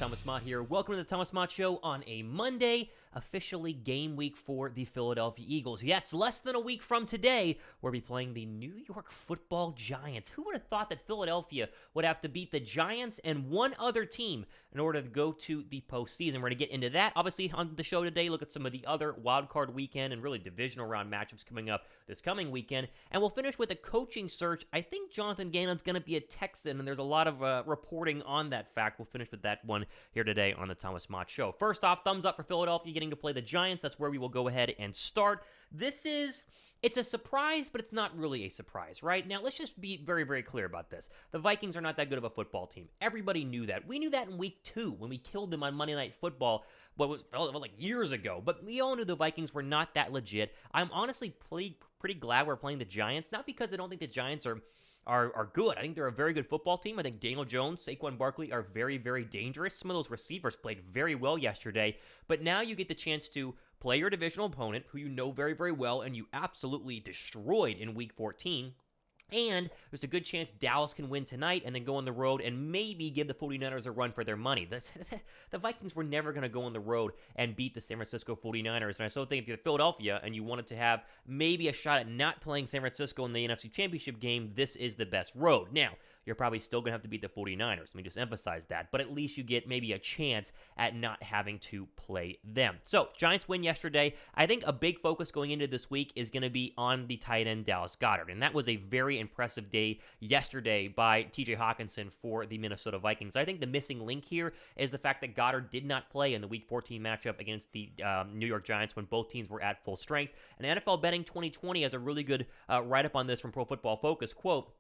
Thomas Mott here. Welcome to the Thomas Mott Show on a Monday, officially game week for the Philadelphia Eagles. Yes, less than a week from today, we'll be playing the New York Football Giants. Who would have thought that Philadelphia would have to beat the Giants and one other team in order to go to the postseason? We're going to get into that, obviously, on the show today. Look at some of the other wildcard weekend and really divisional round matchups coming up this coming weekend. And we'll finish with a coaching search. I think Jonathan Gannon's going to be a Texan, and there's a lot of reporting on that fact. We'll finish with that one here today on the Thomas Mott Show. First off, thumbs up for Philadelphia getting to play the Giants. That's where we will go ahead and start. It's a surprise, but it's not really a surprise, right? Now, let's just be very, very clear about this. The Vikings are not that good of a football team. Everybody knew that. We knew that in week 2 when we filled them on Monday Night Football, like years ago. But we all knew the Vikings were not that legit. I'm honestly pretty glad we're playing the Giants, not because I don't think the Giants are good. I think they're a very good football team. I think Daniel Jones, Saquon Barkley are very, very dangerous. Some of those receivers played very well yesterday. But now you get the chance to play your divisional opponent, who you know very, very well, and you absolutely destroyed in Week 14. And there's a good chance Dallas can win tonight and then go on the road and maybe give the 49ers a run for their money. The Vikings were never going to go on the road and beat the San Francisco 49ers. And I still think if you're Philadelphia and you wanted to have maybe a shot at not playing San Francisco in the NFC Championship game, this is the best road. Now, you're probably still going to have to beat the 49ers. Let me just emphasize that. But at least you get maybe a chance at not having to play them. So, Giants win yesterday. I think a big focus going into this week is going to be on the tight end Dallas Goedert. And that was a very impressive day yesterday by TJ Hawkinson for the Minnesota Vikings. I think the missing link here is the fact that Goddard did not play in the Week 14 matchup against the New York Giants when both teams were at full strength. And NFL Betting 2020 has a really good write-up on this from Pro Football Focus. Quote,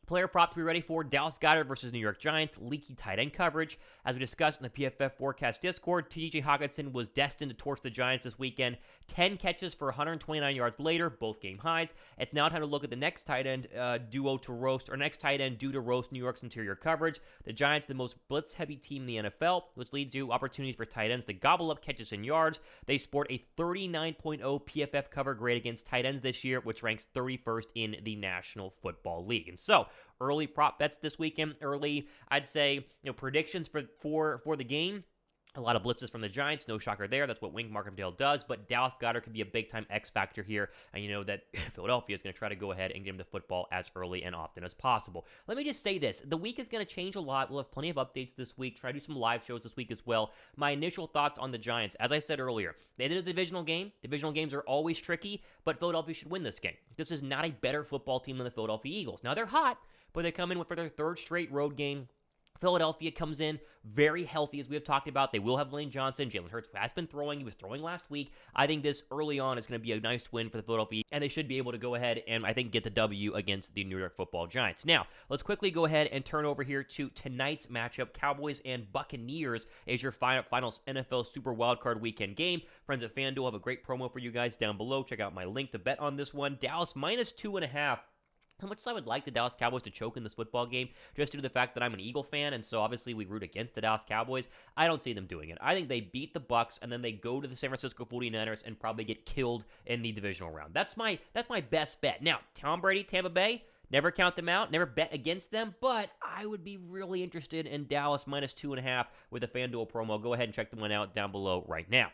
player prop to be ready for Dallas Goedert versus New York Giants, leaky tight end coverage. As we discussed in the PFF Forecast Discord, TJ Hawkinson was destined to torch the Giants this weekend. 10 catches for 129 yards later, both game highs. It's now time to look at the next tight end due to roast New York's interior coverage. The Giants, the most blitz-heavy team in the NFL, which leads to opportunities for tight ends to gobble up catches and yards. They sport a 39.0 PFF cover grade against tight ends this year, which ranks 31st in the National Football League. And so, early prop bets this weekend. Early, I'd say, predictions for the game. A lot of blitzes from the Giants. No shocker there. That's what Wink Markhamdale does. But Dallas Goedert could be a big-time X factor here. And you know that Philadelphia is going to try to go ahead and get him the football as early and often as possible. Let me just say this. The week is going to change a lot. We'll have plenty of updates this week. Try to do some live shows this week as well. My initial thoughts on the Giants, as I said earlier, they did a divisional game. Divisional games are always tricky, but Philadelphia should win this game. This is not a better football team than the Philadelphia Eagles. Now, they're hot, but they come in for their third straight road game. Philadelphia comes in very healthy, as we have talked about. They will have Lane Johnson. Jalen Hurts has been throwing. He was throwing last week. I think this early on is going to be a nice win for the Philadelphia, and they should be able to go ahead and, I think, get the W against the New York Football Giants. Now, let's quickly go ahead and turn over here to tonight's matchup. Cowboys and Buccaneers is your final NFL Super WildCard Weekend game. Friends at FanDuel have a great promo for you guys down below. Check out my link to bet on this one. Dallas minus 2.5. How much as I would like the Dallas Cowboys to choke in this football game, just due to the fact that I'm an Eagle fan, and so obviously we root against the Dallas Cowboys, I don't see them doing it. I think they beat the Bucs, and then they go to the San Francisco 49ers and probably get killed in the divisional round. That's my best bet. Now, Tom Brady, Tampa Bay, never count them out, never bet against them, but I would be really interested in Dallas minus 2.5 with a FanDuel promo. Go ahead and check the one out down below right now.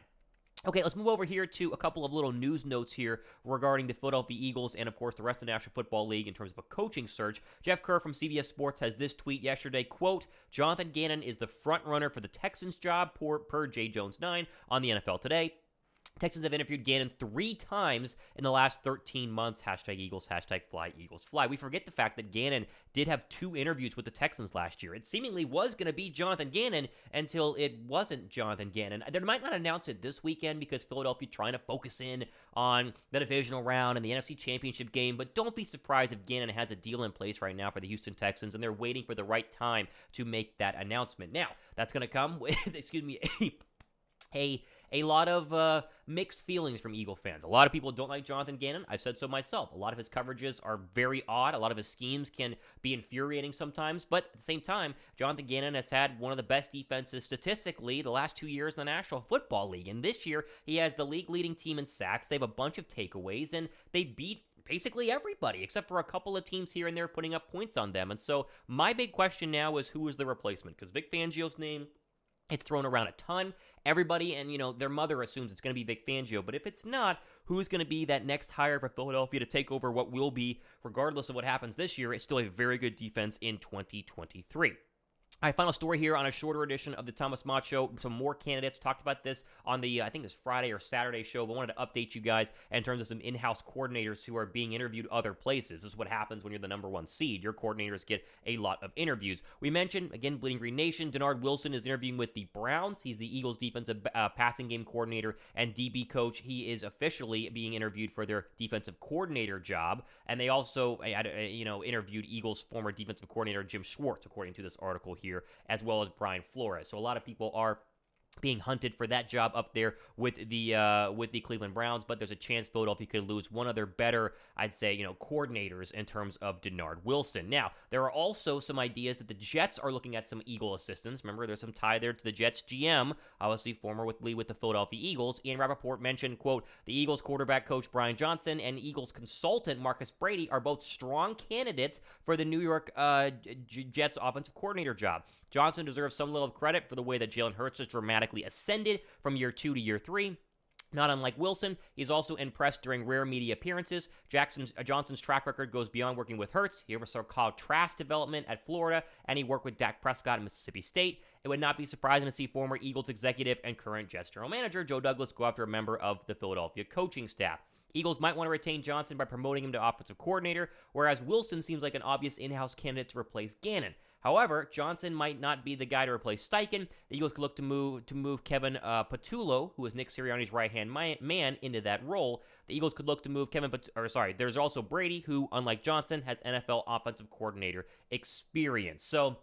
Okay, let's move over here to a couple of little news notes here regarding the Philadelphia Eagles and, of course, the rest of the National Football League in terms of a coaching search. Jeff Kerr from CBS Sports has this tweet yesterday, quote, Jonathan Gannon is the front runner for the Texans job per J. Jones 9 on the NFL Today. Texans have interviewed Gannon 3 times in the last 13 months. Hashtag Eagles, hashtag fly, Eagles fly. We forget the fact that Gannon did have 2 interviews with the Texans last year. It seemingly was going to be Jonathan Gannon until it wasn't Jonathan Gannon. They might not announce it this weekend because Philadelphia trying to focus in on the divisional round and the NFC Championship game, but don't be surprised if Gannon has a deal in place right now for the Houston Texans and they're waiting for the right time to make that announcement. Now, that's going to come with, a lot of mixed feelings from Eagle fans. A lot of people don't like Jonathan Gannon. I've said so myself. A lot of his coverages are very odd. A lot of his schemes can be infuriating sometimes. But at the same time, Jonathan Gannon has had one of the best defenses statistically the last 2 years in the National Football League. And this year, he has the league-leading team in sacks. They have a bunch of takeaways, and they beat basically everybody, except for a couple of teams here and there putting up points on them. And so my big question now is who is the replacement? Because Vic Fangio's name It's thrown around a ton. Everybody and, their mother assumes it's going to be Vic Fangio. But if it's not, who's going to be that next hire for Philadelphia to take over what will be, regardless of what happens this year, it's still a very good defense in 2023. All right, final story here on a shorter edition of the Thomas Mott Show. Some more candidates. Talked about this on the, I think it was Friday or Saturday show, but wanted to update you guys in terms of some in-house coordinators who are being interviewed other places. This is what happens when you're the number one seed. Your coordinators get a lot of interviews. We mentioned, again, Bleeding Green Nation, Denard Wilson is interviewing with the Browns. He's the Eagles defensive passing game coordinator and DB coach. He is officially being interviewed for their defensive coordinator job. And they also, interviewed Eagles former defensive coordinator Jim Schwartz, according to this article here, as well as Brian Flores. So a lot of people are being hunted for that job up there with the Cleveland Browns, but there's a chance Philadelphia could lose one of their better, I'd say, coordinators in terms of Denard Wilson. Now, there are also some ideas that the Jets are looking at some Eagle assistants. Remember, there's some tie there to the Jets GM, obviously formerly with the Philadelphia Eagles. Ian Rappaport mentioned, quote, the Eagles quarterback coach Brian Johnson and Eagles consultant Marcus Brady are both strong candidates for the New York Jets offensive coordinator job. Johnson deserves some level of credit for the way that Jalen Hurts has dramatically ascended from year 2 to year 3. Not unlike Wilson, he's also impressed during rare media appearances. Johnson's track record goes beyond working with Hurts. He oversaw Kyle Trask development at Florida, and he worked with Dak Prescott at Mississippi State. It would not be surprising to see former Eagles executive and current Jets general manager Joe Douglas go after a member of the Philadelphia coaching staff. Eagles might want to retain Johnson by promoting him to offensive coordinator, whereas Wilson seems like an obvious in-house candidate to replace Gannon. However, Johnson might not be the guy to replace Steichen. The Eagles could look to move Kevin Patullo, who is Nick Sirianni's right-hand man, into that role. The Eagles could look to move there's also Brady, who, unlike Johnson, has NFL offensive coordinator experience. So,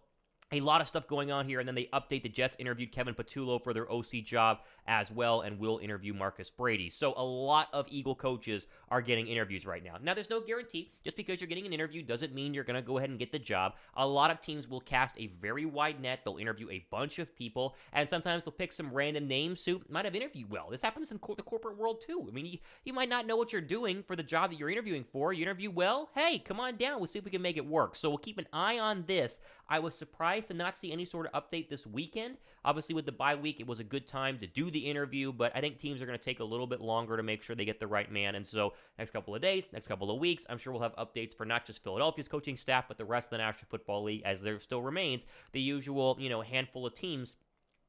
a lot of stuff going on here, and then they update the Jets interviewed Kevin Patullo for their OC job as well, and will interview Marcus Brady. So a lot of Eagle coaches are getting interviews right now. Now, there's no guarantee. Just because you're getting an interview doesn't mean you're going to go ahead and get the job. A lot of teams will cast a very wide net. They'll interview a bunch of people, and sometimes they'll pick some random names who might have interviewed well. This happens in the corporate world, too. I mean, you might not know what you're doing for the job that you're interviewing for. You interview well, hey, come on down. We'll see if we can make it work. So we'll keep an eye on this. I was surprised to not see any sort of update this weekend. Obviously, with the bye week, it was a good time to do the interview, but I think teams are going to take a little bit longer to make sure they get the right man. And so next couple of days, next couple of weeks, I'm sure we'll have updates for not just Philadelphia's coaching staff, but the rest of the National Football League, as there still remains the usual, handful of teams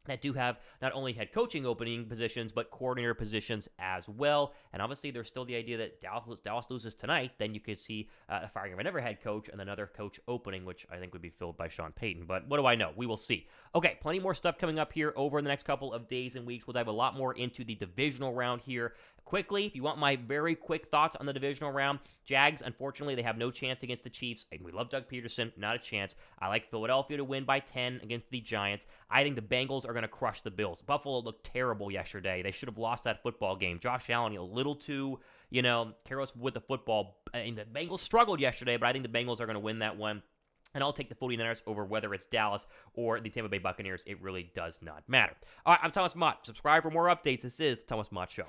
that do have not only head coaching opening positions, but coordinator positions as well. And obviously, there's still the idea that Dallas loses tonight, then you could see a firing of another head coach and another coach opening, which I think would be filled by Sean Payton. But what do I know? We will see. Okay, plenty more stuff coming up here over the next couple of days and weeks. We'll dive a lot more into the divisional round here. Quickly, if you want my very quick thoughts on the divisional round, Jags, unfortunately, they have no chance against the Chiefs. We love Doug Peterson, not a chance. I like Philadelphia to win by 10 against the Giants. I think the Bengals are going to crush the Bills. Buffalo looked terrible yesterday. They should have lost that football game. Josh Allen, a little too, careless with the football. And the Bengals struggled yesterday, but I think the Bengals are going to win that one. And I'll take the 49ers over whether it's Dallas or the Tampa Bay Buccaneers. It really does not matter. All right, I'm Thomas Mott. Subscribe for more updates. This is Thomas Mott Show.